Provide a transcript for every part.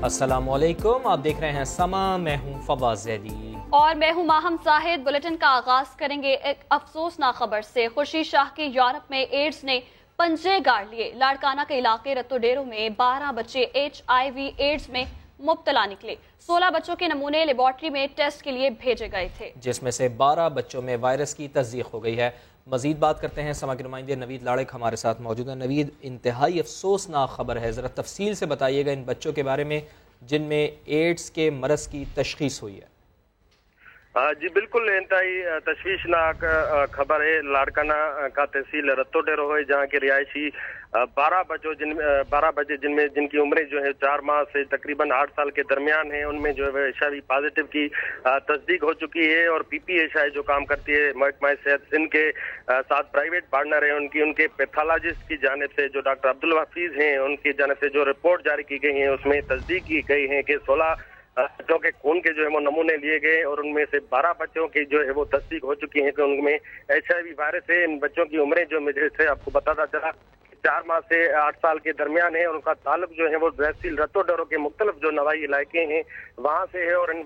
अस्सलाम वालेकुम, आप देख रहे हैं समा। मैं हूं फवाज ज़ैदी और मैं हूं माहम जाहिद। बुलेटिन का आगाज करेंगे एक अफसोसनाक खबर से। खुर्शीद शाह की यूरोप में एड्स ने पंजे गाड़ लिए। लाड़काना के इलाके रत्तोडेरो में 12 बच्चे HIV एड्स में मुब्तला निकले। 16 बच्चों के नमूने लेबॉर्ट्री में टेस्ट के लिए भेजे गए थे, जिसमें से 12 बच्चों में वायरस की तस्दीक हो गई है। मजीद बात करते हैं, समा के नुमाइंदे नवीद लाड़क हमारे साथ मौजूद है। नवीद, इंतहाई अफसोसनाक खबर है, ज़रा तफसील से बताइएगा इन बच्चों के बारे में जिनमें एड्स के मरज़ की तशख़ीस हुई है। जी बिल्कुल, इंतहाई तशवीशनाक खबर है। लाड़काना का तहसील रत्तोडेरो है, जहाँ के रिहायशी 12 बच्चे जिनकी उम्रें जो है 4 माह से तकरीबन 8 साल के दरमियान है, उनमें जो है HIV पॉजिटिव की तस्दीक हो चुकी है। और PPHI जो काम करती है महकमा सेहत सिंध के साथ प्राइवेट पार्टनर है, उनके पैथोलॉजिस्ट की जानिब से जो डॉक्टर अब्दुल हफीज हैं, उनकी जानिब से जो रिपोर्ट जारी की गई है उसमें तस्दीक की गई है कि 16 बच्चों के खून के जो है वो नमूने लिए गए और उनमें से 12 बच्चों की जो है वो तस्दीक हो चुकी है कि उनमें HIV वायरस है। इन बच्चों की उम्रें जो मुझे से आपको बताता चला 4 माह से 8 साल के दरमियान है और उनका ताल्लुक जो है वो तहसील रत्तोडेरो के मुख्तलिफ जो नवाई इलाके हैं वहाँ से है। और इन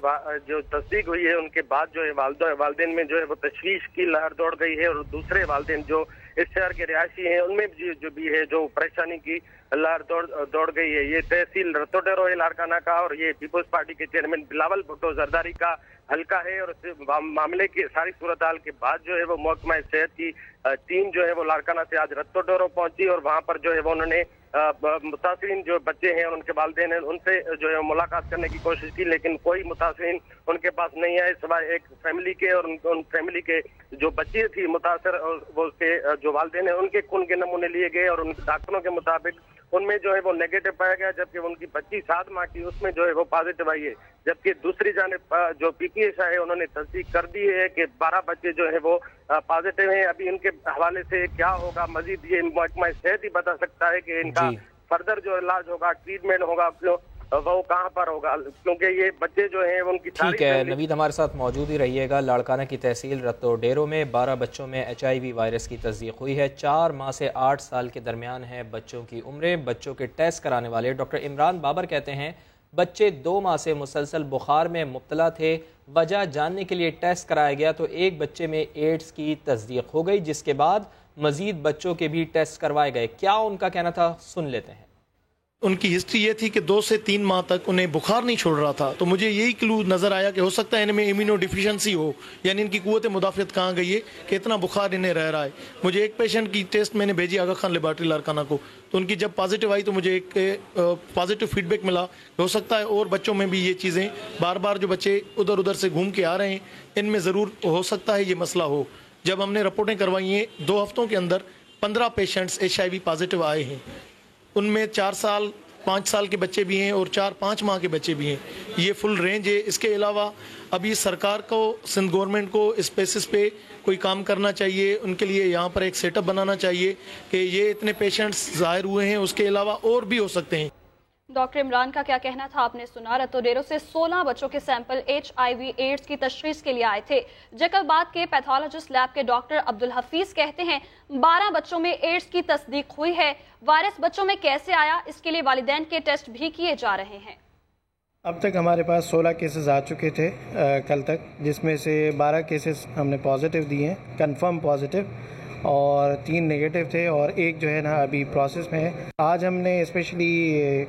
जो तस्दीक हुई है उनके बाद जो है वालिदैन में जो है वो तशवीश की लहर दौड़ गई है और दूसरे वालिदैन जो इस शहर के रिहायशी हैं उनमें जो भी है जो परेशानी की लहर दौड़ गई है। ये तहसील रत्तोडेरो है लाड़काना का और ये पीपल्स पार्टी के चेयरमैन बिलावल भुट्टो जरदारी का हल्का है। और इस मामले की सारी सूरत हाल के बाद जो है वो महकमा सेहत की टीम जो है वो लाड़काना से आज रत्तोडेरो पहुंची और वहां पर जो है वो उन्होंने मुतासिरीन जो बच्चे हैं और उनके वालिदैन हैं उनसे जो है मुलाकात करने की कोशिश की, लेकिन कोई मुतासिरीन उनके पास नहीं आए सिवाय एक फैमिली के। और उन फैमिली के जो बच्ची थी मुतासर वो उसके जो वालिदैन हैं उनके खून के नमूने लिए गए और उनके डॉक्टरों के मुताबिक उनमें जो है वो नेगेटिव पाया गया, जबकि उनकी बच्ची 7 माह की उसमें जो है वो पॉजिटिव आई है। जबकि दूसरी जानिब जो PPHI है उन्होंने तस्दीक कर दी है कि 12 बच्चे जो है वो पॉजिटिव हैं। अभी इनके हवाले से क्या होगा मजीद ये महकमा सेहत ही बता सकता है कि इनका फर्दर जो इलाज होगा, ट्रीटमेंट होगा, वो कहाँ पर होगा, क्योंकि ये बच्चे जो हैं उनकी ठीक है। नवीद हमारे साथ मौजूद ही रहिएगा। लाड़काना की तहसील रत्तोडेरो में 12 बच्चों में HIV वायरस की तस्दीक हुई है। 4 माह से 8 साल के दरमियान है बच्चों की उम्रें। बच्चों के टेस्ट कराने वाले डॉक्टर इमरान बाबर कहते हैं बच्चे 2 माह से मुसलसल बुखार में मुब्तला थे। वजह जानने के लिए टेस्ट कराया गया तो एक बच्चे में एड्स की तस्दीक हो गई, जिसके बाद मजीद बच्चों के भी टेस्ट करवाए गए। क्या उनका कहना था, सुन लेते हैं। उनकी हिस्ट्री ये थी कि 2 से 3 माह तक उन्हें बुखार नहीं छोड़ रहा था, तो मुझे यही क्लू नज़र आया कि हो सकता है इनमें इम्यूनो डिफिशिएंसी हो, यानी इनकी कुव्वत मुदाफ़ियत कहाँ गई है कि इतना बुखार इन्हें रह रहा है। मुझे एक पेशेंट की टेस्ट मैंने भेजी आगा खान लेबॉर्ट्री लाड़काना को, तो उनकी जब पॉजिटिव आई तो मुझे एक पॉजिटिव फीडबैक मिला। हो सकता है और बच्चों में भी ये चीज़ें बार बार जो बच्चे उधर उधर से घूम के आ रहे हैं इनमें ज़रूर हो सकता है ये मसला हो। जब हमने रिपोर्टें करवाई हैं 2 हफ्तों के अंदर 15 पेशेंट्स HIV पॉजिटिव आए हैं। उनमें 4 साल 5 साल के बच्चे भी हैं और 4-5 माह के बच्चे भी हैं। ये फुल रेंज है। इसके अलावा अभी सरकार को, सिंध गवर्नमेंट को इस बेसिस पे कोई काम करना चाहिए, उनके लिए यहाँ पर एक सेटअप बनाना चाहिए कि ये इतने पेशेंट्स ज़ाहिर हुए हैं, उसके अलावा और भी हो सकते हैं। डॉक्टर इमरान का क्या कहना था आपने सुना। रत्तोडेरो से 16 बच्चों के सैंपल HIV एड्स की तशखीस के लिए आए थे। जकलबाद के पैथोलॉजिस्ट लैब के डॉक्टर अब्दुल हफीज कहते हैं 12 बच्चों में एड्स की तस्दीक हुई है। वायरस बच्चों में कैसे आया इसके लिए वालिदैन के टेस्ट भी किए जा रहे हैं। अब तक हमारे पास 16 केसेस आ चुके थे कल तक, जिसमें से 12 केसेस हमने पॉजिटिव दिए हैं, कंफर्म पॉजिटिव, और 3 नेगेटिव थे और एक जो है ना अभी प्रोसेस में है। आज हमने स्पेशली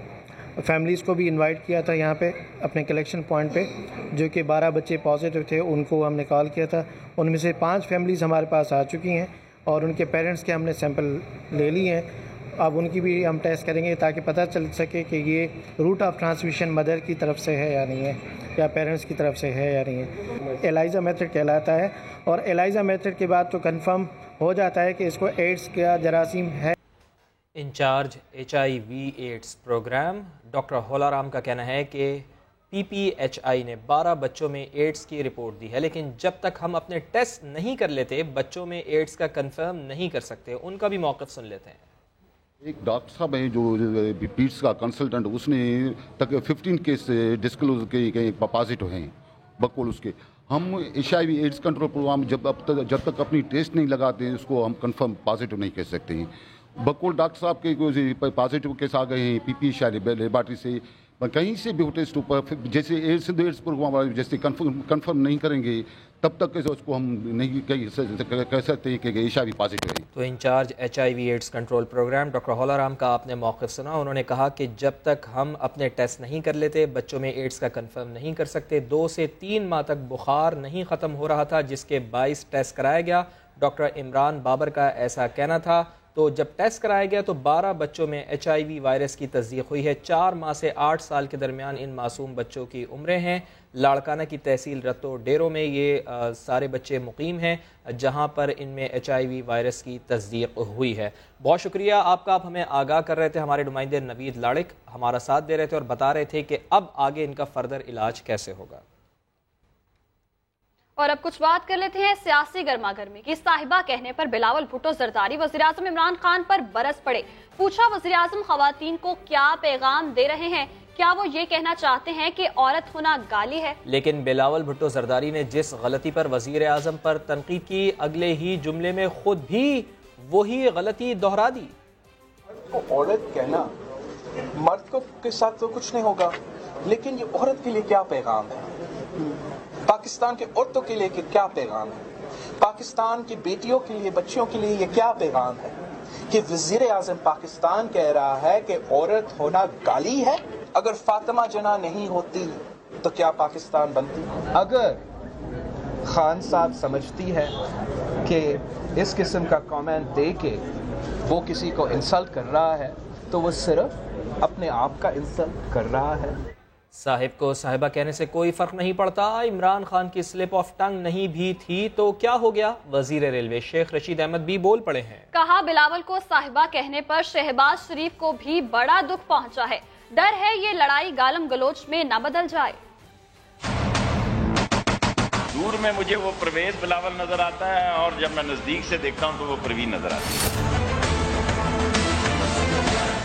फैमिलीज़ को भी इनवाइट किया था यहाँ पे अपने कलेक्शन पॉइंट पे, जो कि 12 बच्चे पॉजिटिव थे, उनको हमने कॉल किया था। उनमें से 5 फैमिलीज़ हमारे पास आ चुकी हैं और उनके पेरेंट्स के हमने सैंपल ले लिए हैं। अब उनकी भी हम टेस्ट करेंगे ताकि पता चल सके कि ये रूट ऑफ ट्रांसमिशन मदर की तरफ से है या नहीं है, या पेरेंट्स की तरफ से है या नहीं है। एलाइजा मेथड कहलाता है और एलाइजा मेथड के बाद तो कंफर्म हो जाता है कि इसको एड्स का जरासीम है। Incharge HIV AIDS programme doctor Holaram का कहना है कि PPHI ने 12 बच्चों में एड्स की रिपोर्ट दी है, लेकिन जब तक हम अपने टेस्ट नहीं कर लेते बच्चों में एड्स का कंफर्म नहीं कर सकते। उनका भी मौक़िफ़ सुन लेते हैं। एक डॉक्टर साहब है जो पीट्स का कंसल्टेंट, उसने तक 15 केस डिस्क्लोज के पॉजिटिव हैं बकौल उसके। हम HIV एड्स कंट्रोल प्रोग्राम जब तक अपनी टेस्ट नहीं लगाते उसको हम कंफर्म पॉजिटिव नहीं कह सकते हैं। बकौल डॉक्टर साहब के पॉजिटिव केस आ गए हैं PPHI लेबॉर्ट्री से, कहीं से भी टेस्ट ऊपर जैसे एड्स प्रोग्राम जैसे कंफर्म नहीं करेंगे तब तक उसको हम नहीं कह सकते कि HIV पॉजिटिव है। तो in-charge HIV AIDS control programme doctor Haularam का आपने मौक़िफ़ सुना। उन्होंने कहा कि जब तक हम अपने टेस्ट नहीं कर लेते बच्चों में एड्स का कंफर्म नहीं कर सकते। 2 से 3 माह तक बुखार नहीं ख़त्म हो रहा था, जिसके 22 टेस्ट कराया गया। डॉक्टर इमरान बाबर का ऐसा कहना था। तो जब टेस्ट कराया गया तो 12 बच्चों में HIV वायरस की तस्दीक हुई है। 4 माह से 8 साल के दरमियान इन मासूम बच्चों की उम्रें हैं। लाड़काना की तहसील रत्तो डेरो में ये सारे बच्चे मुकीम हैं, जहां पर इनमें HIV वायरस की तस्दीक हुई है। बहुत शुक्रिया आपका। आप हमें आगाह कर रहे थे, हमारे नुमाइंदे नवीद लाड़िक हमारा साथ दे रहे थे और बता रहे थे कि अब आगे इनका फर्दर इलाज कैसे होगा। और अब कुछ बात कर लेते हैं सियासी गर्मा गर्मी की। साहिबा कहने पर बिलावल भुट्टो जरदारी वज़ीर-ए-आज़म इमरान खान पर बरस पड़े। पूछा वज़ीर-ए-आज़म ख़वातीन को क्या पैगाम दे रहे हैं, क्या वो ये कहना चाहते हैं कि औरत होना गाली है। लेकिन बिलावल भुट्टो जरदारी ने जिस गलती पर वज़ीर-ए-आज़म पर तनकीद की, अगले ही जुमले में खुद भी वही गलती दोहरा दी। औरत कहना मर्द के साथ तो कुछ नहीं होगा, लेकिन ये औरत के लिए क्या पैगाम है, पाकिस्तान के औरतों के लिए क्या पैगाम है, पाकिस्तान की बेटियों के लिए, बच्चियों के लिए ये क्या पैगाम है कि वज़ीर-ए-आज़म पाकिस्तान कह रहा है कि औरत होना गाली है। अगर फातिमा जना नहीं होती तो क्या पाकिस्तान बनती? अगर खान साहब समझती है कि इस किस्म का कमेंट दे के वो किसी को इंसल्ट कर रहा है तो वो सिर्फ अपने आप का इंसल्ट कर रहा है। साहिब को साहिबा कहने से कोई फर्क नहीं पड़ता। इमरान खान की स्लिप ऑफ टंग नहीं भी थी तो क्या हो गया। वजीर रेलवे शेख रशीद अहमद भी बोल पड़े हैं। कहा बिलावल को साहिबा कहने पर शहबाज शरीफ को भी बड़ा दुख पहुंचा है। डर है ये लड़ाई गालम गलोच में न बदल जाए। दूर में मुझे वो परवेज बिलावल नजर आता है और जब मैं नजदीक से देखता हूँ तो वो परवीन नजर आती है।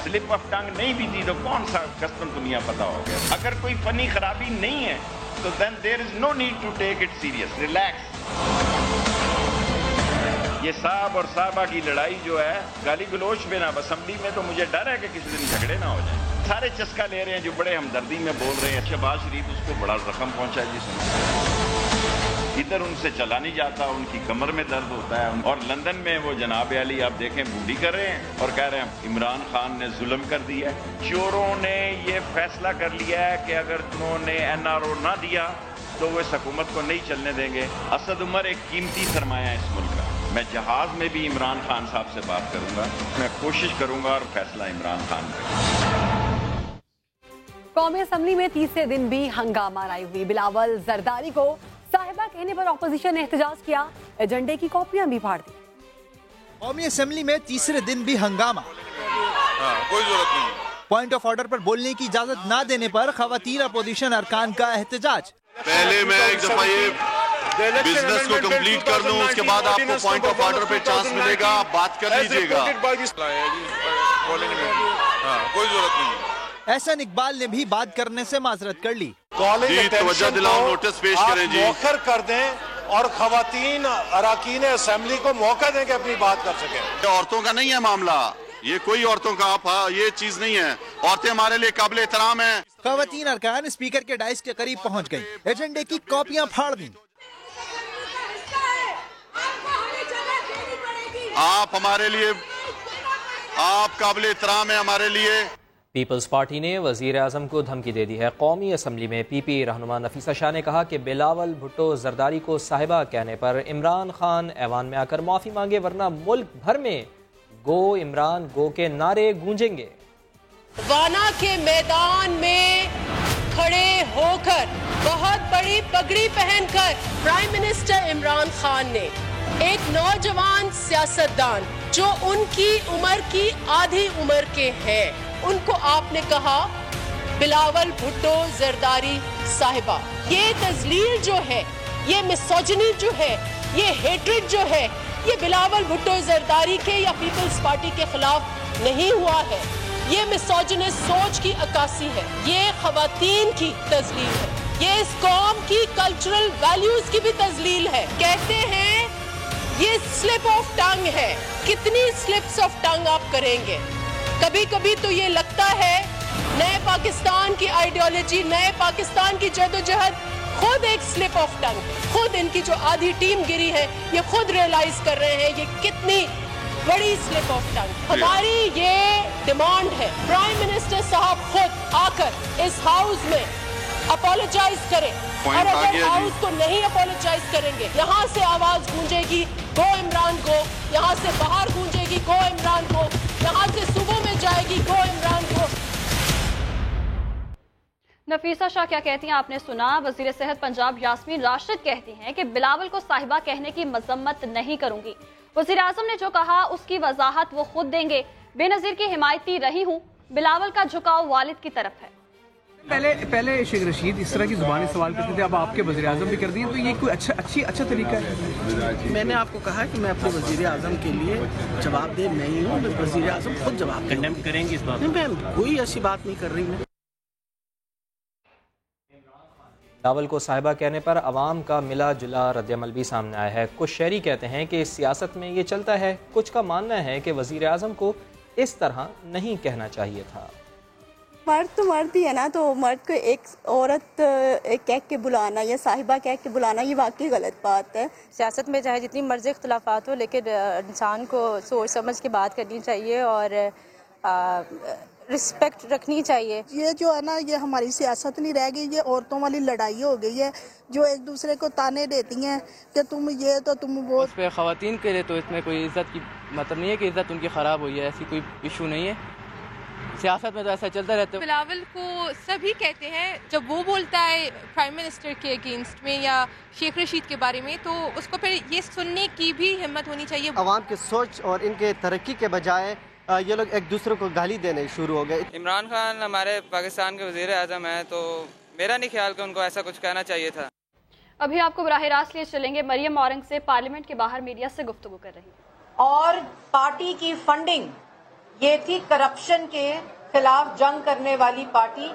स्लिप ऑफ टंग नहीं भी थी तो कौन सा कस्टम दुनिया पता हो गया। अगर कोई फनी खराबी नहीं है तो then there is no need to take it serious, relax. ये साहब और साहबा की लड़ाई जो है गाली गलोच में ना असेंबली में, तो मुझे डर है कि किसी दिन झगड़े ना हो जाए। सारे चस्का ले रहे हैं जो बड़े हमदर्दी में बोल रहे हैं। शहबाज शरीफ उसको बड़ा जख्म पहुंचा है जिसमें इधर उनसे चला नहीं जाता, उनकी कमर में दर्द होता है। और लंदन में वो जनाब अली आप देखें बूढ़ी कर रहे हैं और कह रहे हैं इमरान खान ने जुल्म कर दिया है। चोरों ने ये फैसला कर लिया है कि अगर उन्होंने NRO ना दिया तो वो इस हुकूमत को नहीं चलने देंगे। असद उमर एक कीमती सरमाया है इस मुल्क का। मैं जहाज में भी इमरान खान साहब से बात करूंगा, मैं कोशिश करूंगा और फैसला इमरान खान करेंगे। कौमी असम्बली में तीसरे दिन भी हंगामा आई हुई। बिलावल जरदारी को साहिबा कहने पर ऑपोजिशन ने एहतजाज किया, एजेंडे की कॉपियां भी फाड़ दी। कौमी असेंबली में तीसरे दिन भी हंगामा। कोई जरूरत नहीं। पॉइंट ऑफ ऑर्डर पर बोलने की इजाजत न देने पर खवातीन अपोजिशन अरकान का एहतजाज। पहले मैं एक दफा ये बिजनेस को कंप्लीट कर लूं, उसके बाद आपको पॉइंट ऑफ ऑर्डर पे चांस मिलेगा, आप बात कर लीजिएगा। कोई जरूरत नहीं। एहसन इकबाल ने भी बात करने से माजरत कर ली। तवज्जो दिलाओ, नोटिस पेश करें जी। मौखर कर दें और खवातीन अरकान असेंबली को मौका दें कि अपनी बात कर सकें। औरतों का नहीं है मामला, ये कोई औरतों का आप ये चीज नहीं है। औरतें हमारे लिए काबिल एहतराम है। खवातीन अरकान स्पीकर के डाइस के करीब पहुंच गई, एजेंडे की कॉपियां फाड़ दी। आप हमारे लिए, आप काबिल एहतराम है हमारे लिए। पीपल्स पार्टी ने वज़ीर आज़म को धमकी दे दी है। कौमी असम्बली में PP रहनुमा नफीसा शाह ने कहा कि बिलावल भुट्टो जरदारी को साहिबा कहने पर इमरान खान ऐवान में आकर माफ़ी मांगे, वरना मुल्क भर में गो इमरान गो के नारे गूंजेंगे। वाना के मैदान में खड़े होकर बहुत बड़ी पगड़ी पहनकर प्राइम मिनिस्टर इमरान खान ने एक नौजवान सियासतदान जो उनकी उम्र की आधी उम्र के हैं, उनको आपने कहा बिलावल भुट्टो जरदारी साहिबा। ये तजलील जो है, ये मिसोजिनी जो है, ये हेट्रेड जो है, ये बिलावल भुट्टो जरदारी के या पीपल्स पार्टी के खिलाफ नहीं हुआ है। ये मिसोजिनिस्ट सोच की अक्कासी है, ये खवातीन की तजलील है, ये इस कौम की कल्चरल वैल्यूज की भी तजलील है। कहते हैं ये स्लिप ऑफ टंग है। कितनी स्लिप्स ऑफ टंग आप करेंगे? कभी कभी तो ये लगता है نئے پاکستان کی آئیڈیالوجی، نئے پاکستان کی جدوجہد خود ایک سلپ آف ٹنگ، خود ان کی جو آدھی ٹیم گری ہے یہ خود ریئلائز کر رہے ہیں یہ کتنی بڑی سلپ آف ٹنگ۔ ہماری یہ ڈیمانڈ ہے پرائم منسٹر صاحب خود آ کر اس ہاؤس میں اپولوجائز کریں، اور اگر ہاؤس کو نہیں اپولوجائز کریں گے یہاں سے آواز گونجے گی گو عمران کو، یہاں سے باہر گونجے گی گو عمران کو، یہاں سے صوبوں میں جائے گی گو عمران کو۔ نفیسہ شاہ کیا کہتی ہیں آپ نے سنا۔ وزیر صحت پنجاب یاسمین راشد کہتی ہیں کہ بلاول کو صاحبہ کہنے کی مذمت نہیں کروں گی، وزیر اعظم نے جو کہا اس کی وضاحت وہ خود دیں گے، بے نظیر کی حمایتی رہی ہوں، بلاول کا جھکاؤ والد کی طرف ہے۔ پہلے شیخ رشید اس طرح کی زبانی سوال کرتے تھے، اب آپ کے وزیر اعظم بھی کر دیے، تو یہ کوئی اچھا طریقہ ہے؟ میں نے آپ کو کہا کہ میں اپنے وزیر اعظم کے لیے جواب دہ نہیں ہوں، میں وزیر اعظم خود جواب کنڈیم کریں گے اس بات میں کوئی ایسی بات نہیں کر رہی ہوں۔ بلاول کو صاحبہ کہنے پر عوام کا ملا جلا رد عمل بھی سامنے آیا ہے۔ کچھ شہری کہتے ہیں کہ اس سیاست میں یہ چلتا ہے، کچھ کا ماننا ہے کہ وزیر اعظم کو اس طرح نہیں کہنا چاہیے تھا۔ مرد تو مرد ہی ہے نا، تو مرد کو ایک عورت کہہ کے بلانا یا صاحبہ کہہ کے بلانا یہ واقعی غلط بات ہے۔ سیاست میں چاہے جتنی مرضی اختلافات ہو لیکن انسان کو سوچ سمجھ کے بات کرنی چاہیے اور رسپیکٹ رکھنی چاہیے۔ یہ جو ہے نا یہ ہماری سیاست نہیں رہ گئی، یہ عورتوں والی لڑائی ہو گئی ہے جو ایک دوسرے کو تانے دیتی ہیں کہ تم یہ تو تم وہ۔ اس پہ خواتین کے لیے تو اس میں کوئی عزت کی مطلب نہیں ہے کہ عزت ان کی خراب ہوئی ہے، ایسی کوئی ایشو نہیں ہے، سیاست میں تو ایسا چلتا رہتا ہے۔ بلاول کو سبھی کہتے ہیں جب وہ بولتا ہے پرائم منسٹر کے اگینسٹ میں یا شیخ رشید کے بارے میں تو اس کو پھر یہ سننے کی بھی ہمت ہونی چاہیے۔ عوام کی سوچ اور ان کے ترقی کے بجائے یہ لوگ ایک دوسرے کو گالی دینے شروع ہو گئے۔ عمران خان ہمارے پاکستان کے وزیر اعظم ہیں تو میرا نہیں خیال کہ ان کو ایسا کچھ کہنا چاہیے تھا۔ ابھی آپ کو براہ راست لیے چلیں گے، مریم اورنگ سے پارلیمنٹ کے باہر میڈیا سے گفتگو کر رہی ہیں۔ اور پارٹی کی فنڈنگ یہ تھی کرپشن کے خلاف جنگ کرنے والی پارٹی،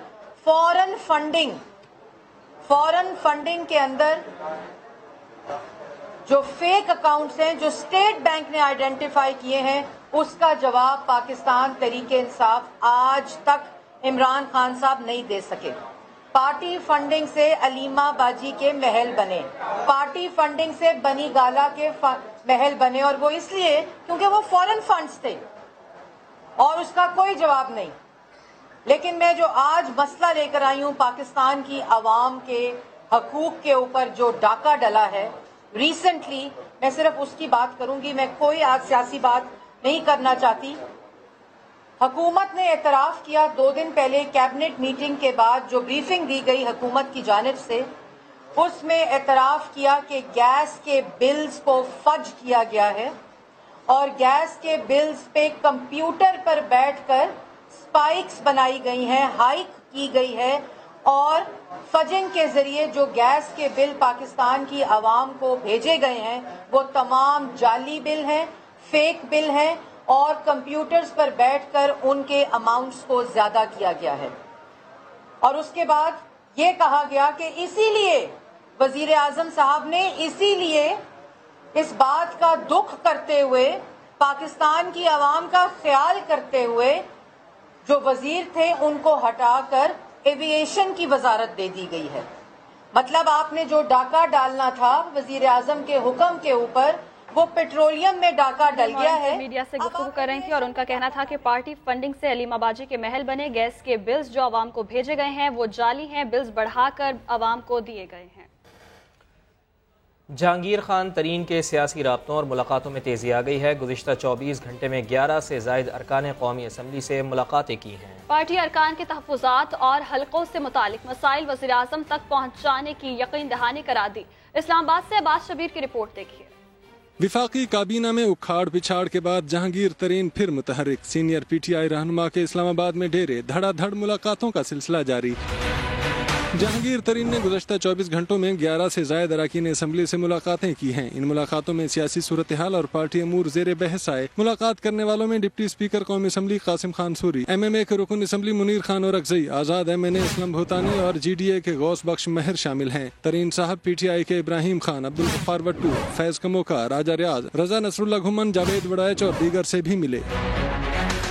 فورن فنڈنگ کے اندر جو فیک اکاؤنٹس ہیں جو اسٹیٹ بینک نے آئیڈینٹیفائی کیے ہیں اس کا جواب پاکستان تحریک انصاف آج تک عمران خان صاحب نہیں دے سکے۔ پارٹی فنڈنگ سے علیمہ باجی کے محل بنے، پارٹی فنڈنگ سے بنی گالا کے محل بنے، اور وہ اس لیے کیونکہ وہ فورن فنڈز تھے اور اس کا کوئی جواب نہیں۔ لیکن میں جو آج مسئلہ لے کر آئی ہوں پاکستان کی عوام کے حقوق کے اوپر جو ڈاکہ ڈلا ہے ریسنٹلی، میں صرف اس کی بات کروں گی، میں کوئی آج سیاسی بات نہیں کرنا چاہتی۔ حکومت نے اعتراف کیا 2 دن پہلے کیبنٹ میٹنگ کے بعد جو بریفنگ دی گئی حکومت کی جانب سے، اس میں اعتراف کیا کہ گیس کے بلز کو فج کیا گیا ہے اور گیس کے بلز پہ کمپیوٹر پر بیٹھ کر سپائکس بنائی گئی ہیں، ہائیک کی گئی ہے، اور فجنگ کے ذریعے جو گیس کے بل پاکستان کی عوام کو بھیجے گئے ہیں وہ تمام جعلی بل ہیں، فیک بل ہیں، اور کمپیوٹرز پر بیٹھ کر ان کے اماؤنٹس کو زیادہ کیا گیا ہے۔ اور اس کے بعد یہ کہا گیا کہ اسی لیے وزیر اعظم صاحب نے اسی لیے اس بات کا دکھ کرتے ہوئے پاکستان کی عوام کا خیال کرتے ہوئے جو وزیر تھے ان کو ہٹا کر ایوییشن کی وزارت دے دی گئی ہے۔ مطلب آپ نے جو ڈاکہ ڈالنا تھا وزیر اعظم کے حکم کے اوپر وہ پیٹرولیم میں ڈاکہ ڈل گیا ہے۔ میڈیا سے گفتگو کر رہی تھی اور ان کا کہنا تھا کہ پارٹی فنڈنگ سے علیمہ باجی کے محل بنے، گیس کے بلز جو عوام کو بھیجے گئے ہیں وہ جعلی ہیں، بلز بڑھا کر عوام کو دیے گئے ہیں۔ جہانگیر خان ترین کے سیاسی رابطوں اور ملاقاتوں میں تیزی آ گئی ہے۔ گزشتہ 24 گھنٹے میں 11 سے زائد ارکان قومی اسمبلی سے ملاقاتیں کی ہیں۔ پارٹی ارکان کے تحفظات اور حلقوں سے متعلق مسائل وزیر اعظم تک پہنچانے کی یقین دہانی کرا دی۔ اسلام آباد سے عباس شبیر کی رپورٹ دیکھیے۔ وفاقی کابینہ میں اکھاڑ پچھاڑ کے بعد جہانگیر ترین پھر متحرک، سینئر پی ٹی آئی رہنما کے اسلام آباد میں ڈیرے، دھڑا دھڑ ملاقاتوں کا سلسلہ جاری۔ جہانگیر ترین نے گزشتہ 24 گھنٹوں میں 11 سے زائد اراکین اسمبلی سے ملاقاتیں کی ہیں۔ ان ملاقاتوں میں سیاسی صورتحال اور پارٹی امور زیر بحث آئے۔ ملاقات کرنے والوں میں ڈپٹی اسپیکر قومی اسمبلی Qasim Khan Suri, M M A کے رکن اسمبلی منیر خان اورکزئی، آزاد M N A Aslam Bhootani اور جی ڈی اے کے غوث بخش مہر شامل ہیں۔ ترین صاحب پی ٹی آئی کے ابراہیم خان، عبدالغفار وٹو، فیض کموکا، راجہ ریاض، رضا نصر اللہ گھمن، جاوید وڑائچ اور دیگر سے بھی ملے۔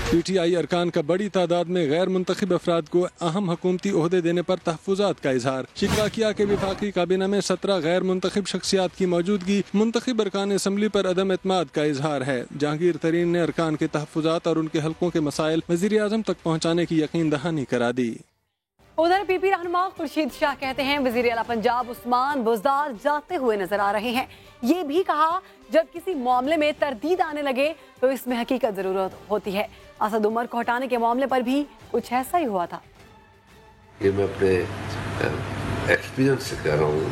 PTI अरकान का बड़ी तादाद में गैर मुंतखब अफराद को अहम हुकूमती ओहदे देने पर तहफ़्फ़ुज़ात का इजहार। शिकवा किया कि वफाकी काबीना में 17 गैर मुंतखब शख्सियात की मौजूदगी मुंतखब अरकान असम्बली पर अदम एतमाद का इजहार है। जहांगीर तरीन ने अरकान के तहफ़्फ़ुज़ात और उनके हल्कों के मसाइल वज़ीर आज़म तक पहुँचाने की यकीन दहानी करा दी। उधर PP रहनुमा खुर्शीद शाह कहते हैं वज़ीर आला पंजाब उस्मान बुज़दार जाते हुए नजर आ रहे हैं। ये भी कहा जब किसी मामले में तरदीद आने लगे तो इसमें हकीकत जरूरत होती है। असद उमर को हटाने के मामले पर भी कुछ ऐसा ही हुआ था। ये मैं अपने एक्सपीरियंस से कह रहा हूँ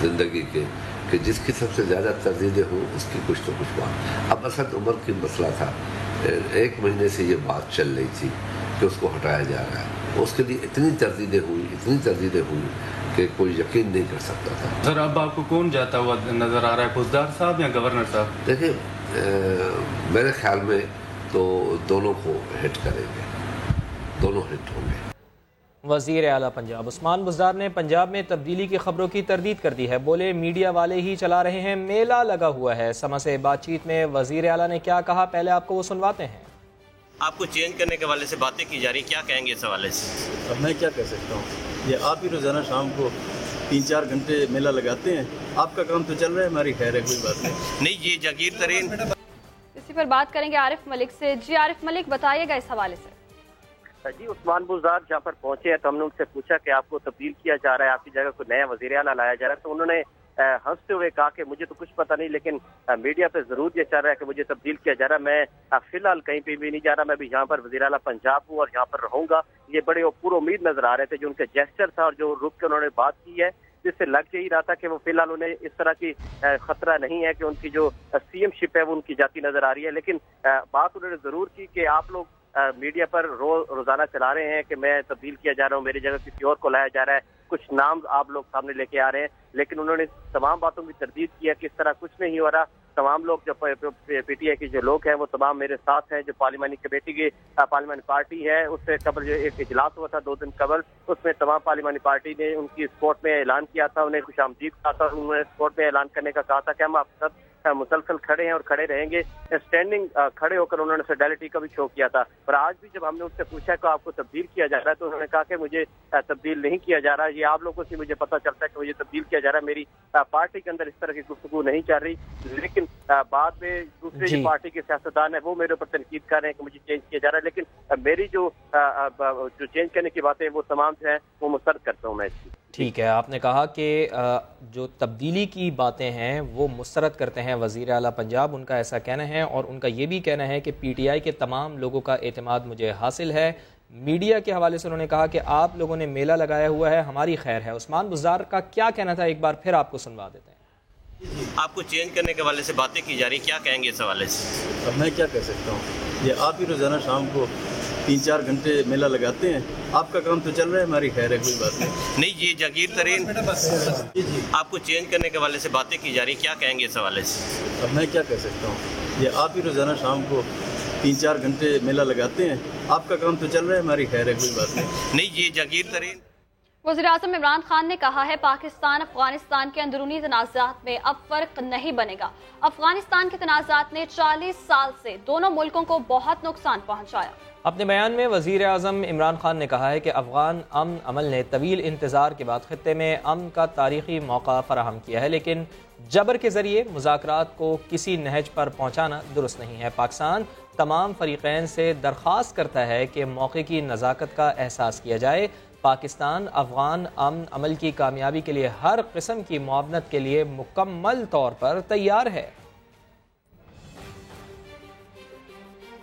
जिंदगी के कि जिसकी सबसे ज़्यादा तरदीदें हों उसकी कुछ तो कुछ बात। अब असद उमर की मसला था, 1 महीने से ये बात चल रही थी कि उसको हटाया जा रहा है। उसके लिए इतनी तरदीदें हुई कि कोई यकीन नहीं कर सकता था। सर अब आपको कौन जाता हुआ नजर आ रहा है, बुज़दार साहब या गवर्नर साहब? देखिए मेरे ख्याल में तो दोनों को हिट करेंगे, दोनों हिट होंगे। वज़ीर आला पंजाब उस्मान बुज़दार ने पंजाब में तब्दीली की खबरों की तरदीद कर दी है। बोले मीडिया वाले ही चला रहे हैं, मेला लगा हुआ है। समा से बातचीत में वज़ीर आला ने क्या कहा, पहले आपको वो सुनवाते हैं। आपको चेंज करने के हवाले से बातें की जा रही, क्या कहेंगे इस हवाले से? अब मैं क्या कह सकता हूँ, ये आप ही रोज़ाना शाम को 3-4 घंटे मेला लगाते हैं, आपका काम तो चल रहा है, हमारी खैर है, कोई बात नहीं। ये जहांगीर तरीन। इसी पर बात करेंगे आरिफ मलिक से। जी आरिफ मलिक, बताइएगा इस हवाले से। जी उस्मान बुज़दार जहाँ पर पहुंचे हैं तो हमने उनसे पूछा कि आपको तब्दील किया जा रहा है, आपकी जगह कोई नया वज़ीर आला लाया जा रहा है, तो उन्होंने हंसते हुए कहा कि मुझे तो कुछ पता नहीं, लेकिन मीडिया पे जरूर ये चल रहा है कि मुझे तब्दील किया जा रहा है। मैं फिलहाल कहीं पे भी नहीं जा रहा, मैं भी यहाँ पर वज़ीर आला पंजाब हूँ और यहाँ पर रहूंगा। ये बड़े पूरे उम्मीद नजर आ रहे थे, जो उनके जेस्चर था और जो रुक के उन्होंने बात की है, जिससे लग यही रहा था कि वो फिलहाल उन्हें इस तरह की खतरा नहीं है कि उनकी जो CM शिप है वो उनकी जाती नजर आ रही है। लेकिन बात उन्होंने जरूर की कि आप लोग मीडिया पर रोजाना चला रहे हैं कि मैं तब्दील किया जा रहा हूँ, मेरी जगह किसी और को लाया जा रहा है, कुछ नाम आप लोग सामने लेके आ रहे हैं, लेकिन उन्होंने तमाम बातों की तरदीद किया कि इस तरह कुछ नहीं हो रहा। तमाम लोग जो PTI के जो लोग हैं वो तमाम मेरे साथ हैं। जो पार्लिमानी कमेटी की पार्लिमानी पार्टी है, उससे कबल जो एक इजलास हुआ था 2 दिन कबल, उसमें तमाम पार्लिमानी पार्टी ने उनकी सपोर्ट में ऐलान किया था, उन्हें खुश आमदीद कहा था, उन्होंने सपोर्ट में ऐलान करने का कहा था कि हम आप सब मुसलसल खड़े हैं और खड़े रहेंगे। स्टैंडिंग खड़े होकर उन्होंने सोलिडारिटी का भी शो किया था। पर आज भी जब हमने उनसे पूछा कि आपको तब्दील किया जा रहा है, तो उन्होंने कहा कि मुझे तब्दील नहीं किया जा रहा, ये आप लोगों से मुझे पता चलता है कि मुझे तब्दील किया जा रहा है, मेरी पार्टी के अंदर इस तरह की गुफ्तगू नहीं चल रही। लेकिन बाद में दूसरे जो पार्टी के सियासतदान है वो मेरे ऊपर तनकीद कर रहे हैं कि मुझे चेंज किया जा रहा है, लेकिन मेरी जो चेंज करने की बातें वो तमाम जो है वो मुस्तरद करता हूँ मैं इसकी। ठीक है, आपने कहा कि जो तब्दीली की बातें हैं वो मुस्तरद करते हैं वज़ीर आला पंजाब, उनका ऐसा कहना है। और उनका ये भी कहना है कि PTI के तमाम लोगों का एतमाद मुझे हासिल है। मीडिया के हवाले से उन्होंने कहा कि आप लोगों ने मेला लगाया हुआ है, हमारी खैर है। उस्मान बुज़दार का क्या कहना था, एक बार फिर आपको सुनवा देते हैं। आपको चेंज करने के हवाले से बातें की जा रही, क्या कहेंगे इस हवाले से? अब मैं क्या कह सकता हूँ, ये आप ही रोज़ाना शाम को 3-4 घंटे मेला लगाते हैं, आपका काम तो चल रहा है, हमारी खैर है, कोई बात नहीं। ये जहांगीर तरीन। आपको चेंज करने के हवाले से बातें की जा रही, क्या कहेंगे इस हवाले से? अब मैं क्या कह सकता हूँ, ये आप ही रोज़ाना शाम को 3-4 घंटे मेला लगाते हैं, आपका काम तो चल रहा है, हमारी खैर है, कोई बात नहीं। ये जहांगीर तरीन। वज़ीर-ए-आज़म इमरान खान ने कहा है पाकिस्तान अफगानिस्तान के अंदरूनी तनाज़ात में अब फर्क नहीं बनेगा। अफगानिस्तान के तनाज़ात ने 40 साल से दोनों मुल्कों को बहुत नुकसान पहुंचाया। अपने बयान में वज़ीर-ए-आज़म इमरान खान ने कहा है कि अफ़गान अमन अमल ने तवील इंतज़ार के बाद खित्ते में अमन का तारीख़ी मौका फ़राहम किया है, लेकिन जबर के ज़रिए मुज़ाकरात को किसी नहज पर पहुँचाना दुरुस्त नहीं है। पाकिस्तान तमाम फ़रीक़ैन से दरख्वास्त करता है कि मौके की नज़ाकत का एहसास किया जाए। पाकिस्तान अफ़गान अमन अमल की कामयाबी के लिए हर किस्म की मुआवनत के लिए मुकम्मल तौर पर तैयार है।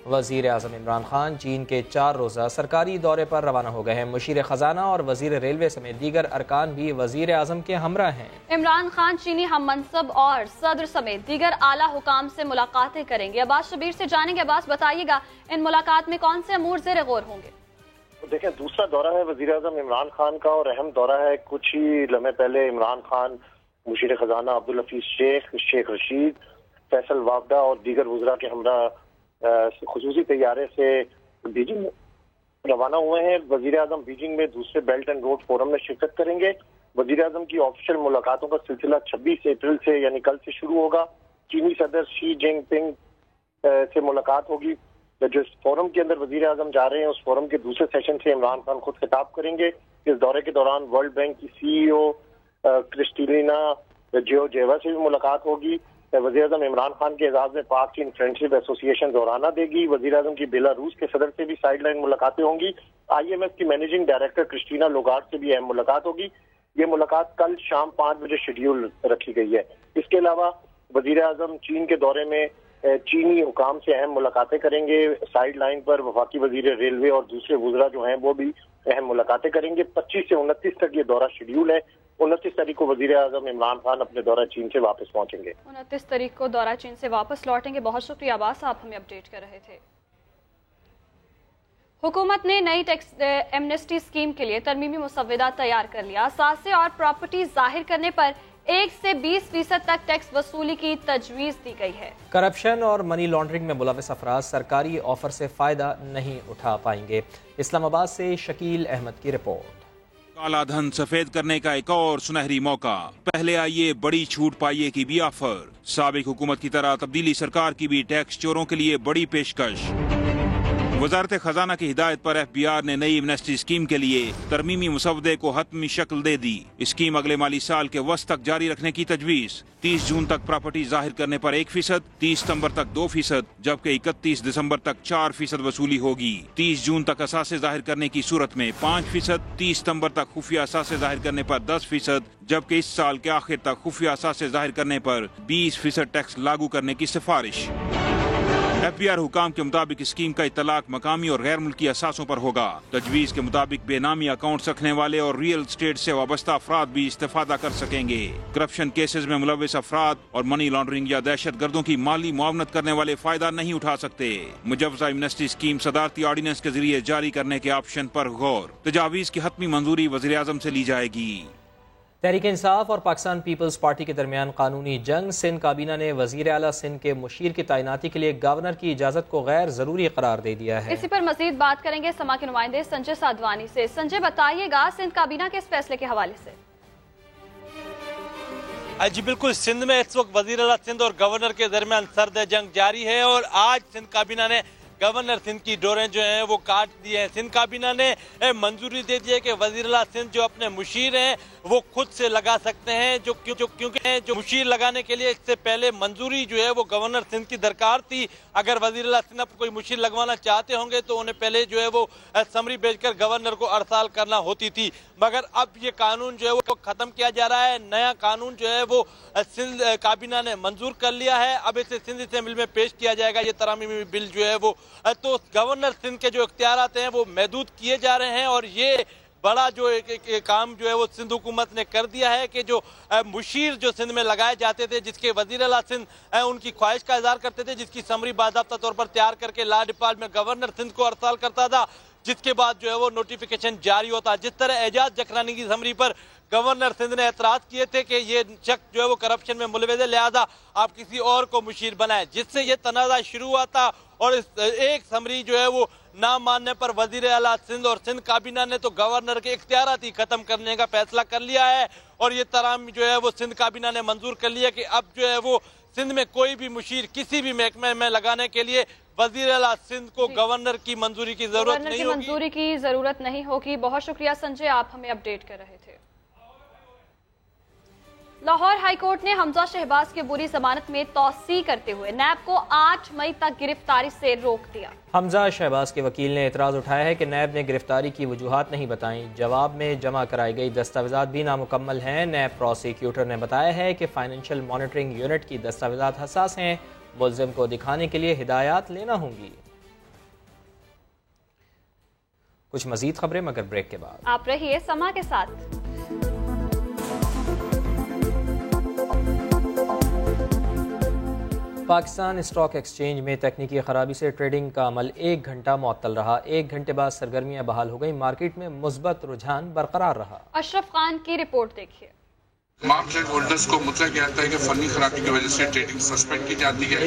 वज़ीर आज़म इमरान खान चीन के 4 रोज़ा सरकारी दौरे पर रवाना हो गए हैं। मुशीर ख़जाना और वज़ीर रेलवे समेत दीगर अरकान भी वज़ीर आज़म के हमरा हैं। इमरान खान चीनी हम मनसब और सदर समेत दीगर आला हुकाम से मुलाकातें करेंगे। अब्बास शबीर से जानेंगे। अब्बास, बताइएगा इन मुलाकात में कौन से अमूर ज़ेर गौर होंगे? देखें, दूसरा दौरा है वज़ीर आज़म इमरान खान का और अहम दौरा है। कुछ ही लम्हे पहले इमरान खान मुशीर ख़जाना अब्दुल हफीज शेख रशीद, फैसल वाबडा और दीगर वज़रा के हमरा खुसूसी तैयारे से बीजिंग रवाना हुए हैं। वज़ीर आज़म बीजिंग में दूसरे बेल्ट एंड रोड फोरम में शिरकत करेंगे। वज़ीर आज़म की ऑफिशियल मुलाकातों का सिलसिला 26 अप्रैल से यानी कल से शुरू होगा। चीनी सदर शी जिनपिंग से मुलाकात होगी। جو اس فورم کے اندر وزیر اعظم جا رہے ہیں اس فورم کے دوسرے سیشن سے عمران خان خود خطاب کریں گے. اس دورے کے دوران ورلڈ بینک کی CEO کرسٹیلینا جیوا سے بھی ملاقات ہوگی. وزیر اعظم عمران خان کے اعزاز میں پاک چین فرینڈشپ ایسوسی ایشن دورانہ دے گی. وزیر اعظم کی بیلاروس کے صدر سے بھی سائیڈ لائن ملاقاتیں ہوں گی. IMF کی مینیجنگ ڈائریکٹر کرسٹینا لوگارڈ سے بھی اہم ملاقات ہوگی. یہ ملاقات کل شام 5 بجے شیڈیول رکھی گئی ہے. اس کے علاوہ وزیر اعظم چین کے دورے میں چینی حکام سے اہم ملاقاتیں کریں گے. سائیڈ لائن پر وفاقی وزیر ریلوے اور دوسرے وزراء جو ہیں وہ بھی اہم ملاقاتیں کریں گے. 25 سے 29 تک یہ دورہ شیڈیول ہے. 29 تاریخ کو وزیر اعظم عمران خان اپنے دورہ چین سے واپس پہنچیں گے. 29 تاریخ کو دورہ چین سے واپس لوٹیں گے. بہت شکریہ عباس، آپ ہمیں اپڈیٹ کر رہے تھے. حکومت نے نئی ٹیکس ایمنسٹی اسکیم کے لیے ترمیمی مسودہ تیار کر لیا. اثاثے اور پراپرٹی ظاہر کرنے پر 1 سے 20% تک ٹیکس وصولی کی تجویز دی گئی ہے. کرپشن اور منی لانڈرنگ میں ملوث افراد سرکاری آفر سے فائدہ نہیں اٹھا پائیں گے. اسلام آباد سے شکیل احمد کی رپورٹ. کالا دھن سفید کرنے کا ایک اور سنہری موقع. پہلے آئیے بڑی چھوٹ پائیے کی بھی آفر. سابق حکومت کی طرح تبدیلی سرکار کی بھی ٹیکس چوروں کے لیے بڑی پیشکش. وزارت خزانہ کی ہدایت پر FBR نے نئی ایمنسٹی اسکیم کے لیے ترمیمی مسودے کو حتمی شکل دے دی. اسکیم اگلے مالی سال کے وسط تک جاری رکھنے کی تجویز. 30 جون تک پراپرٹی ظاہر کرنے پر 1%، 30 ستمبر تک 2%، جبکہ 31 دسمبر تک 4% وصولی ہوگی. 30 جون تک اثاثے ظاہر کرنے کی صورت میں 5%، 30 ستمبر تک خفیہ اثاثے ظاہر کرنے پر 10%، جبکہ اس سال کے آخر تک خفیہ اثاثے ظاہر کرنے پر 20% ٹیکس لاگو کرنے کی سفارش. FBR حکام کے مطابق اسکیم کا اطلاق مقامی اور غیر ملکی اثاثوں پر ہوگا. تجویز کے مطابق بے نامی اکاؤنٹس رکھنے والے اور ریئل اسٹیٹ سے وابستہ افراد بھی استفادہ کر سکیں گے. کرپشن کیسز میں ملوث افراد اور منی لانڈرنگ یا دہشت گردوں کی مالی معاونت کرنے والے فائدہ نہیں اٹھا سکتے. مجوزہ ایمنسٹی اسکیم صدارتی آرڈیننس کے ذریعے جاری کرنے کے آپشن پر غور. تجاویز کی حتمی منظوری وزیر اعظم سے لی جائے گی. تحریک انصاف اور پاکستان پیپلز پارٹی کے درمیان قانونی جنگ. سندھ کابینہ نے وزیر اعلیٰ سندھ کے مشیر کی تعیناتی کے لیے گورنر کی اجازت کو غیر ضروری قرار دے دیا ہے. اسی پر مزید بات کریں گے سما کے نمائندے سنجے سادوانی سے. سنجے بتائیے گا سندھ کابینہ کے اس فیصلے کے حوالے سے. جی بالکل، سندھ میں اس وقت وزیر اعلیٰ سندھ اور گورنر کے درمیان سرد جنگ جاری ہے اور آج سندھ کابینہ نے گورنر سندھ کی ڈوریں جو ہیں وہ کاٹ دی ہیں. سندھ کابینہ نے منظوری دے دی ہے کہ وزیر اعلیٰ سندھ جو اپنے مشیر ہیں وہ خود سے لگا سکتے ہیں، کیونکہ جو مشیر لگانے کے لیے اس سے پہلے منظوری جو ہے وہ گورنر سندھ کی درکار تھی. اگر وزیر اعلیٰ سندھ کوئی مشیر لگوانا چاہتے ہوں گے تو انہیں پہلے جو ہے وہ سمری بھیج کر گورنر کو ارسال کرنا ہوتی تھی. مگر اب یہ قانون جو ہے وہ ختم کیا جا رہا ہے. نیا قانون جو ہے وہ سندھ کابینہ نے منظور کر لیا ہے. اب اسے سندھ اسمبلی میں پیش کیا جائے گا. یہ ترمیمی بل جو ہے وہ تو گورنر سندھ کے جو اختیارات ہیں وہ محدود کیے جا رہے ہیں اور یہ بڑا جو کام جو ہے وہ سندھ حکومت نے کر دیا ہے کہ جو مشیر جو سندھ میں لگائے جاتے تھے، جس کے وزیر اعلیٰ سندھ ان کی خواہش کا اظہار کرتے تھے، جس کی سمری باضابطہ طور پر تیار کر کے لا ڈپارٹمنٹ گورنر سندھ کو ارسال کرتا تھا، جس کے بعد جو ہے وہ نوٹیفیکیشن جاری ہوتا. جس طرح اعجاز جکرانی کی سمری پر گورنر سندھ نے اعتراض کیے تھے کہ یہ شخص جو ہے وہ کرپشن میں ملوث ہے، لہذا آپ کسی اور کو مشیر بنائیں، جس سے یہ تنازع شروع ہوا تھا. اور اس ایک سمری جو ہے وہ نہ ماننے پر وزیر اعلیٰ سندھ اور سندھ کابینہ نے تو گورنر کے اختیارات ہی ختم کرنے کا فیصلہ کر لیا ہے. اور یہ ترامیم جو ہے وہ سندھ کابینہ نے منظور کر لیا کہ اب جو ہے وہ سندھ میں کوئی بھی مشیر کسی بھی محکمے میں لگانے کے لیے وزیر اعلیٰ سندھ کو گورنر کی منظوری کی ضرورت نہیں ہوگی. منظوری کی ضرورت نہیں ہوگی. بہت شکریہ سنجے، آپ ہمیں اپڈیٹ کر رہے تھے. لاہور ہائی کورٹ نے حمزہ شہباز کی بری ضمانت میں توسیع کرتے ہوئے نیب کو 8 مئی تک گرفتاری سے روک دیا. حمزہ شہباز کے وکیل نے اعتراض اٹھایا ہے کہ نیب نے گرفتاری کی وجوہات نہیں بتائیں. جواب میں جمع کرائی گئی دستاویزات بھی نامکمل ہیں. نیب پروسیکیوٹر نے بتایا ہے کہ فائنینشیل مانیٹرنگ یونٹ کی دستاویزات حساس ہیں. ملزم کو دکھانے کے لیے ہدایات لینا ہوں گی. کچھ مزید خبریں مگر بریک کے بعد. آپ رہیے سما کے ساتھ. پاکستان اسٹاک ایکسچینج میں تکنیکی خرابی سے ٹریڈنگ کا عمل 1 گھنٹہ معطل رہا. 1 گھنٹے بعد سرگرمیاں بحال ہو گئیں. مارکیٹ میں مثبت رجحان برقرار رہا. اشرف خان کی رپورٹ دیکھیے. तमाम ट्रेड होल्डर्स को मुतला किया जाता है कि फनी खराबी की वजह से ट्रेडिंग सस्पेंड की जाती है।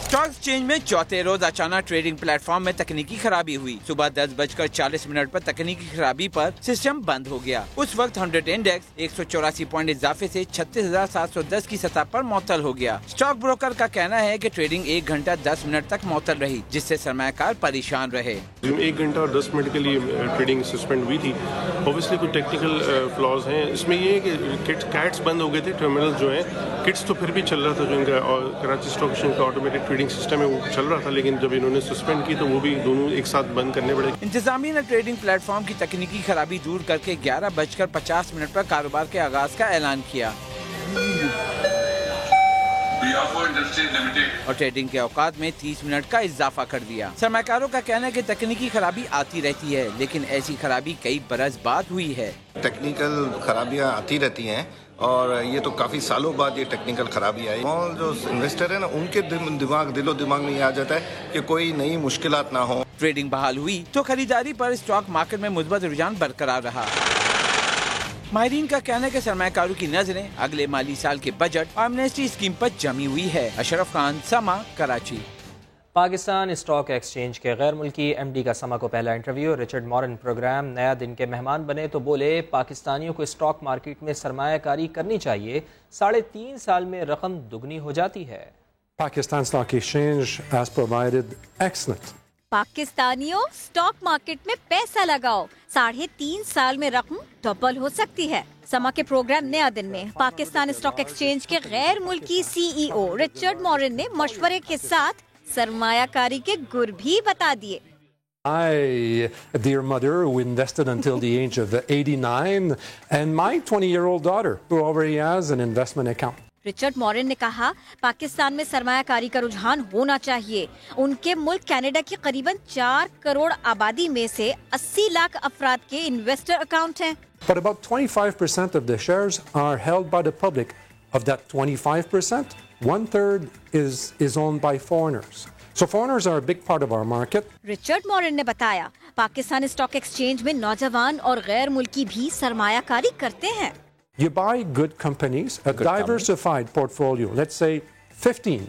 स्टॉक एक्सचेंज में चौथे रोज अचानक ट्रेडिंग प्लेटफॉर्म में तकनीकी खराबी हुई। सुबह 10:40 पर तकनीकी खराबी पर सिस्टम बंद हो गया। उस वक्त 100 इंडेक्स 184 पॉइंट इजाफे से 36,710 की सतह पर मुअत्तल हो गया। स्टॉक ब्रोकर का कहना है कि ट्रेडिंग 1 घंटा 10 मिनट तक मुअत्तल रही, जिससे सरमायाकार परेशान रहे। 1 घंटा और 10 मिनट के लिए ट्रेडिंग सस्पेंड हुई थी। ऑब्वियसली कुछ टेक्निकल फ्लॉज हैं इसमें। ये है कि कैट्स बंद हो गए थे, टर्मिनल जो है किट्स तो फिर भी चल रहा था, जो इनका और कराची स्टॉक एक्सचेंज का ऑटोमेटिक ट्रेडिंग सिस्टम है वो चल रहा था, लेकिन जब इन्होंने सस्पेंड की तो वो भी दोनों एक साथ बंद करने पड़े। इंतजामिया ने ट्रेडिंग प्लेटफॉर्म की तकनीकी खराबी दूर करके 11:50 पर कारोबार के आगाज का ऐलान किया और ट्रेडिंग के औकात में 30 मिनट का इजाफा कर दिया। सरमायाकारों का कहना है कि तकनीकी खराबी आती रहती है, लेकिन ऐसी खराबी कई बरस बाद हुई है। टेक्निकल खराबियां आती रहती हैं और ये तो काफी सालों बाद ये टेक्निकल खराबी आई। और जो इन्वेस्टर है ना, उनके दिलो दिमाग में ये आ जाता है कि कोई नई मुश्किलात ना हो। ट्रेडिंग बहाल हुई तो खरीदारी पर स्टॉक मार्केट में मुस्बत रुझान बरकरार रहा। माहिरीन का कहना है कि सरमायाकारों की नजरें अगले माली साल के बजट और एमनेस्टी स्कीम पर जमी हुई है। अशरफ खान, समा, कराची। पाकिस्तान स्टॉक एक्सचेंज के गैर मुल्की एमडी का समा को पहला इंटरव्यू। रिचर्ड मॉरन प्रोग्राम नया दिन के मेहमान बने तो बोले, पाकिस्तानियों को स्टॉक मार्केट में सरमायाकारी करनी चाहिए, 3.5 साल में रकम दुगनी हो जाती है। Pakistan Stock Exchange has provided excellent. पाकिस्तानियों, स्टॉक मार्केट में पैसा लगाओ, 3.5 साल में रकम डबल हो सकती है। समा के प्रोग्राम नया दिन में पाकिस्तान स्टॉक एक्सचेंज के गैर मुल्की CEO रिचर्ड मॉरन ने मशवरे के साथ सरमायाकारी के गुर भी बता दिए। My dear mother, who invested until the age of 89, and my 20-year-old daughter, who already has an investment account. Richard Mauryan ने कहा, पाकिस्तान में सरमायाकारी का रुझान होना चाहिए। उनके मुल्क कनाडा की करीबन 4 करोड़ आबादी में से 80 लाख अफराद के इन्वेस्टर अकाउंट हैं। But about 25% of the shares are held by the public. Of that 25%, 1/3 is owned by foreigners. So foreigners are a big part of our market. Richard Mauryan ने बताया, पाकिस्तान स्टॉक एक्सचेंज में नौजवान और गैर मुल्की भी सरमायाकारी करते हैं। You buy good companies, a diversified portfolio, let's say 15.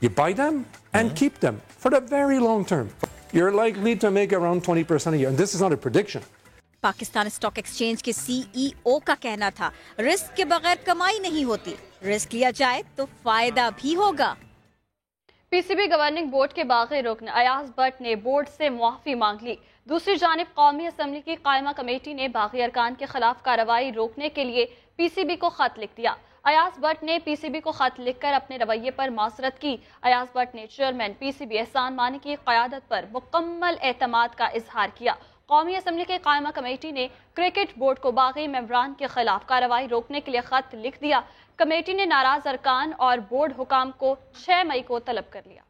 You buy them and keep them for the very long term. You're likely to make around 20% a year. And this is not a prediction. Pakistan stock exchange के CEO का कहना था, risk के बगैर कमाई नहीं होती, risk लिया जाए तो फायदा भी होगा। पीसीबी गवर्निंग बोर्ड के बागी रुकन अयाज भट्ट ने बोर्ड से मुआफी मांग ली। दूसरी जानिब कौमी असम्बली की कायमा कमेटी ने बागी अरकान के खिलाफ कार्रवाई रोकने के लिए पीसीबी को खत लिख दिया। अयाज भट्ट ने पीसीबी को खत लिखकर अपने रवैये पर माजरत की। अयाज भट्ट ने चेयरमैन पीसीबी एहसान मानी की क़यादत पर मुकम्मल एतमाद का इजहार किया। कौमी असम्बली के कायमा कमेटी ने क्रिकेट बोर्ड को बागी मेंबरान के खिलाफ कार्रवाई रोकने के लिए खत लिख दिया। कमेटी ने नाराज अरकान और बोर्ड हुकाम को 6 मई को तलब कर लिया।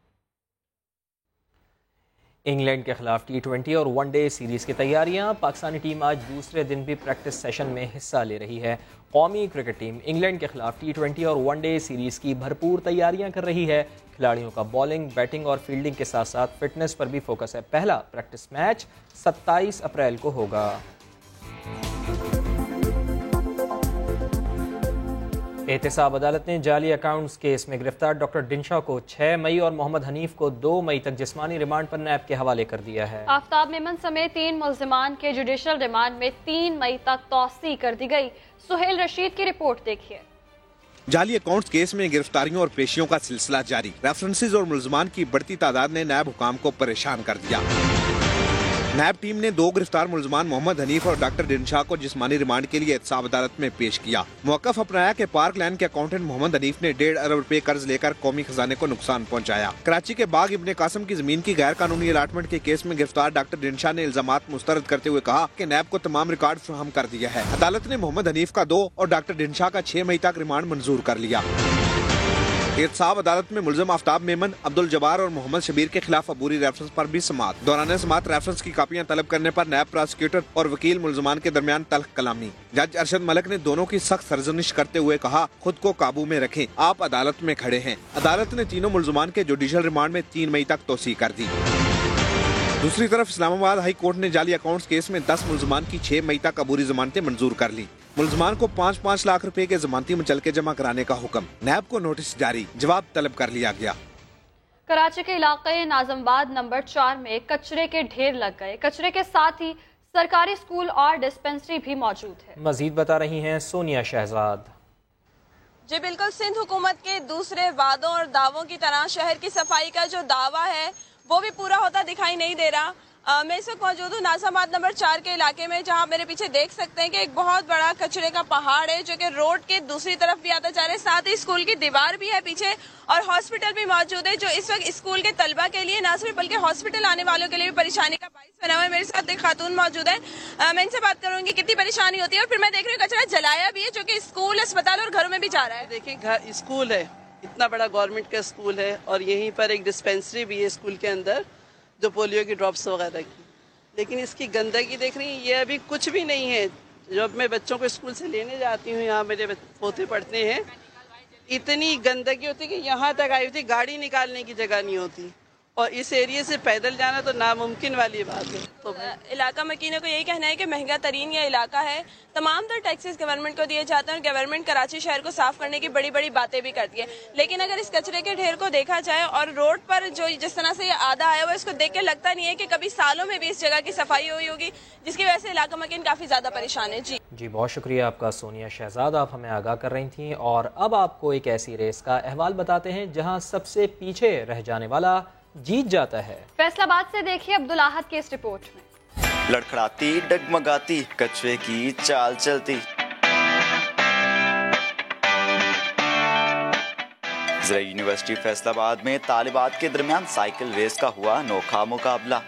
इंग्लैंड के खिलाफ T20 और वनडे सीरीज की तैयारियां। पाकिस्तानी टीम आज दूसरे दिन भी प्रैक्टिस सेशन में हिस्सा ले रही है। कौमी क्रिकेट टीम इंग्लैंड के खिलाफ T20 और वनडे सीरीज की भरपूर तैयारियां कर रही है। खिलाड़ियों का बॉलिंग, बैटिंग और फील्डिंग के साथ साथ फिटनेस पर भी फोकस है। पहला प्रैक्टिस मैच 27 अप्रैल को होगा। एहतसाब अदालत ने जाली अकाउंट्स केस में गिरफ्तार डॉक्टर डिनशा को 6 मई और मोहम्मद हनीफ को 2 मई तक जिस्मानी रिमांड पर नैब के हवाले कर दिया है। आफ्ताब मेमन समेत 3 मुल्जिमान के जुडिशल रिमांड में 3 मई तक तौसी कर दी गई। सुहेल रशीद की रिपोर्ट देखिए। जाली अकाउंट्स केस में गिरफ्तारियों और पेशियों का सिलसिला जारी। रेफरेंसेस और मुल्जिमान की बढ़ती तादाद ने नायब हुकाम को परेशान कर दिया। नायब टीम ने 2 गिरफ्तार मुल्जिमान मोहम्मद हनीफ और डॉक्टर डिनशा को जिस्मानी रिमांड के लिए एहतसाब अदालत में पेश किया। मौक़िफ़ अपनाया कि पार्क लैंड के अकाउंटेंट मोहम्मद हनीफ ने 1.5 अरब रुपए कर्ज लेकर कौमी खजाने को नुकसान पहुंचाया। कराची के बाग इब्ने कासिम की जमीन की गैर कानूनी अलाटमेंट के केस में गिरफ्तार डॉक्टर डिनशा ने इल्जामात मुस्तरद करते हुए कहा कि नैब को तमाम रिकॉर्ड फराहम कर दिया है। अदालत ने मोहम्मद हनीफ का 2 और डॉक्टर डिनशा का 6 मई तक रिमांड मंजूर कर लिया। एहतसाब अदालत में मुल्ज़िम आफ्ताब मेमन, अब्दुल जब्बार और मोहम्मद शबीर के खिलाफ अबूरी रेफरेंस पर भी समाअत। दौरान समाअत रेफरेंस की कापियां तलब करने पर नायब प्रोसिक्यूटर और वकील मुल्ज़िमान के दरमियान तल्ख कलामी। जज अरशद मलिक ने दोनों की सख्त सरजनिश करते हुए कहा, खुद को काबू में रखें, आप अदालत में खड़े हैं। अदालत ने तीनों मुल्ज़िमान के जुडिशल रिमांड में 3 मई तक तोसी कर दी। दूसरी तरफ इस्लामाबाद हाई कोर्ट ने जाली अकाउंट्स केस में 10 मुल्ज़िमान की 6 मई तक अबूरी जमानतें मंजूर कर ली। मुलजमान को 5-5 लाख रुपए के जमानती मुचलके जमा कराने का हुक्म। नैब को नोटिस जारी, जवाब तलब कर लिया गया। कराची के इलाके नाजमाबाद नंबर 4 में कचरे के ढेर लग गए। कचरे के साथ ही सरकारी स्कूल और डिस्पेंसरी भी मौजूद है। मजीद बता रही हैं सोनिया शहजाद। जी बिल्कुल, सिंध हुकूमत के दूसरे वादों और दावों की तरह शहर की सफाई का जो दावा है वो भी पूरा होता दिखाई नहीं दे रहा। मैं इस वक्त मौजूद हूँ नाजमाबाद नंबर 4 के इलाके में, जहाँ मेरे पीछे देख सकते हैं कि एक बहुत बड़ा कचरे का पहाड़ है जो कि रोड के दूसरी तरफ भी आता जा रहा है। साथ ही स्कूल की दीवार भी है पीछे और हॉस्पिटल भी मौजूद है, जो इस वक्त स्कूल के तलबा के लिए ना सिर्फ बल्कि हॉस्पिटल आने वालों के लिए भी परेशानी का बाइस बना हुआ है। मेरे साथ एक खातून मौजूद है, मैं इनसे बात करूंगी कितनी परेशानी होती है। और फिर मैं देख रही हूँ कचरा जलाया भी है जो कि स्कूल, अस्पताल और घरों में भी जा रहा है। देखिए, स्कूल है, इतना बड़ा गवर्नमेंट का स्कूल है और यहीं पर एक डिस्पेंसरी भी है स्कूल के अंदर, जो पोलियो की ड्रॉप्स वगैरह की। लेकिन इसकी गंदगी देख रही हैं, ये अभी कुछ भी नहीं है। जब मैं बच्चों को स्कूल से लेने जाती हूँ, यहाँ मेरे पोते पढ़ते हैं, इतनी गंदगी होती है कि यहाँ तक आई होती, गाड़ी निकालने की जगह नहीं होती और इस एरिया से पैदल जाना तो नामुमकिन वाली बात है। तो इलाका मकीनों को यही कहना है कि महंगा तरीन ये इलाका है, तमाम तर टैक्सेस गवर्नमेंट को दिए जाते हैं और गवर्नमेंट कराची शहर को साफ करने की बड़ी बड़ी बातें भी करती है। लेकिन अगर इस कचरे के ढेर को देखा जाए और रोड पर जो जिस तरह से ये आधा आया हुआ, इसको देख के लगता नहीं है कि कभी सालों में भी इस जगह की सफाई हुई होगी, जिसकी वजह से इलाका मकीन काफी ज्यादा परेशान है। जी बहुत शुक्रिया आपका सोनिया शहजाद, आप हमें आगाह कर रही थी। और अब आपको एक ऐसी रेस का अहवाल बताते हैं जहाँ सबसे पीछे रह जाने वाला जीत जाता है। फैसलाबाद से देखिए अब्दुल अहद की इस रिपोर्ट में। लड़खड़ाती डगमगाती कछुए की चाल चलती, ज़रा यूनिवर्सिटी फैसलाबाद में तालिबात के दरमियान साइकिल रेस का हुआ अनोखा मुकाबला।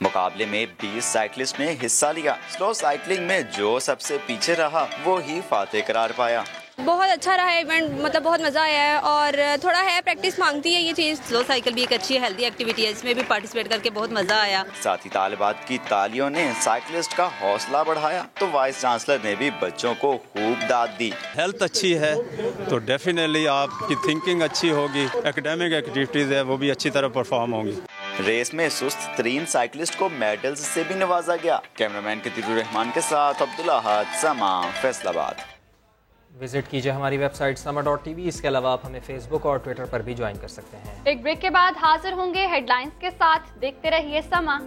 मुकाबले में 20 साइकिलिस्ट ने हिस्सा लिया। स्लो साइकिलिंग में जो सबसे पीछे रहा वो ही फातेह करार पाया। बहुत अच्छा रहा है इवेंट, मतलब बहुत मज़ा आया है और थोड़ा है प्रैक्टिस मांगती है ये चीज़। स्लो साइकिल भी एक अच्छी हेल्दी एक्टिविटी है, इसमें भी पार्टिसिपेट करके बहुत मज़ा आया। साथ ही तालिबात की तालियों ने साइकिलिस्ट का हौसला बढ़ाया तो वाइस चांसलर ने भी बच्चों को खूब दाद दी। हेल्थ अच्छी है तो डेफिनेटली आपकी थिंकिंग अच्छी होगी, एकेडमिक एक्टिविटीज़ है वो भी अच्छी तरह परफॉर्म होंगी। रेस में सुस्त तरीन साइकिलिस्ट को मेडल्स से भी नवाजा गया। कैमरामैन कतीरुर रहमान के साथ अब्दुल अहद, समा, फैसलाबाद। विजिट कीजिए हमारी वेबसाइट sama.tv। इसके अलावा आप हमें फेसबुक और ट्विटर पर भी ज्वाइन कर सकते हैं। एक ब्रेक के बाद हाजिर होंगे हेडलाइंस के साथ, देखते रहिए समा।